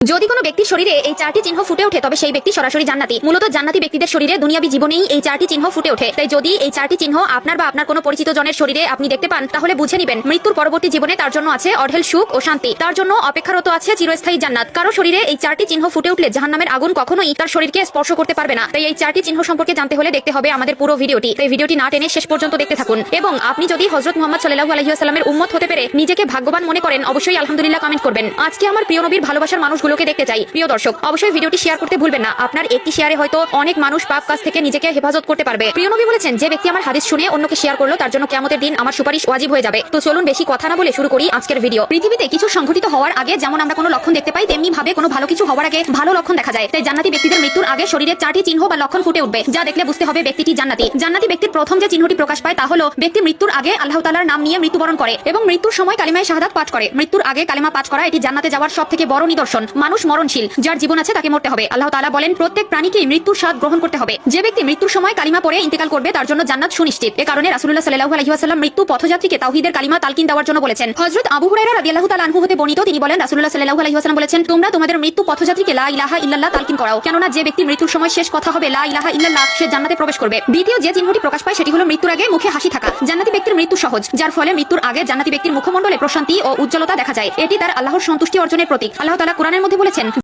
যদি কোনো ব্যক্তির শরীরে এই চারটি চিহ্ন ফুটে ওঠে তবে সেই ব্যক্তি সরাসরি জান্নাতি। মূলত জান্নাতি ব্যক্তিদের শরীরে দুনিয়াবী জীবনেই এই চারটি চিহ্ন ফুটে ওঠে। তাই যদি এই চারটি চিহ্ন আপনার বা আপনার কোনো পরিচিত জনের শরীরে আপনি দেখতে পান তাহলে বুঝে নেবেন মৃত্যুর পরবর্তী জীবনে তার জন্য আছে অঢেল সুখ ও শান্তি, তার জন্য অপেক্ষারত আছে চিরস্থায়ী জান্নাত। কারো শরীরে এই চারটি চিহ্ন ফুটে উঠলে জাহান্নামের আগুন কখনোই তার শরীরকে স্পর্শ করতে পারবে না। তাই এই চারটি চিহ্ন সম্পর্কে জানতে হলে দেখতে হবে আমাদের পুরো ভিডিওটি। তাই ভিডিওটি না টেনে শেষ পর্যন্ত দেখতে থাকুন। এবং আপনি যদি হযরত মুহাম্মদ সাল্লাল্লাহু আলাইহি ওয়াসাল্লামের উম্মত হতে পেরে নিজেকে ভাগ্যবান মনে করেন অবশ্যই আলহামদুলিল্লাহ কমেন্ট করবেন। আজকে আমার প্রিয় নবীর ভালোবাসার মানুষগুলোকে দেখতে চাই। প্রিয় দর্শক, অবশ্যই ভিডিওটি শেয়ার করতে ভুলবেন না। আপনার একটি শেয়ারে হয়তো অনেক মানুষ পাপ কাজ থেকে নিজেকে হেফাজত করতে পারবে। প্রিয় নবী বলেছেন, যে ব্যক্তি আমার হাদিস শুনে অন্যকে শেয়ার করলো তার জন্য কিয়ামতের দিন আমার সুপারিশ ওয়াজিব হয়ে যাবে। তো চলুন বেশি কথা না বলে শুরু করি আজকের ভিডিও। পৃথিবীতে কিছু সংঘটিত হওয়ার আগে যেমন আমরা কোনো লক্ষণ দেখতে পাই, তেমনি ভাবে কোনো ভালো কিছু হওয়ার আগে ভালো লক্ষণ দেখা যায়। তাই জান্নাতি ব্যক্তিদের মৃত্যুর আগে শরীরে চারটি চিহ্ন বা লক্ষণ ফুটে উঠবে, যা দেখলে বুঝতে হবে ব্যক্তিটি জান্নাতি। জান্নাতি ব্যক্তির প্রথম যে চিহ্নটি প্রকাশ পায় তা হলো ব্যক্তি মৃত্যুর আগে আল্লাহ তাআলার নাম নিয়ে মৃত্যুবরণ করে এবং মৃত্যুর সময় কালিমায়ে শাহাদাত পাঠ করে। মৃত্যুর আগে কালিমা পাঠ করা এটি জান্নাতে যাওয়ার সবথেকে বড় নিদর্শন। মানুষ মরণশীল, যার জীবন আছে তাকে মরতে হবে। আল্লাহ তাআলা বলেন, প্রত্যেক প্রাণীকে মৃত্যুর স্বাদ গ্রহণ করতে হবে। যে ব্যক্তি মৃত্যুর সময় কালিমা পড়ে ইন্তেকাল করবে তার জন্য জান্নাত সুনিশ্চিত। এ কারণে রাসূলুল্লাহ সাল্লাল্লাহু আলাইহি ওয়াসাল্লাম মৃত্যু পথযাত্রীকে তাওহীদের কালিমা তালকিন দেওয়ার জন্য বলেছেন। হযরত আবু হুরায়রা রাদিয়াল্লাহু তাআলা আনহু হতে বর্ণিত, তিনি বলেন রাসূলুল্লাহ সাল্লাল্লাহু আলাইহি ওয়াসাল্লাম বলেছেন, তোমরা তোমাদের মৃত্যু পথযাত্রীকে লা ইলাহা ইল্লাল্লাহ তালকিন করাও, কেননা যে ব্যক্তি মৃত্যুর সময় শেষ কথা হবে লা ইলাহা ইল্লাল্লাহ সে জান্নাতে প্রবেশ করবে। দ্বিতীয় যে চিহ্নটি প্রকাশ পায় সেটি হলো মৃত্যুর আগে মুখে হাসি থাকা। জান্নাতি ব্যক্তির মৃত্যু সহজ, যার ফলে মৃত্যুর আগে জান্নাতি ব্যক্তির মুখমণ্ডলে প্রশান্তি ও উজ্জ্বলতা দেখা যায়। এটি তার আল্লাহর সন্তুষ্টি অর্জনের প্রতীক। আল্লাহ তাআলা কুরআনের মধ্যে বলেছেন,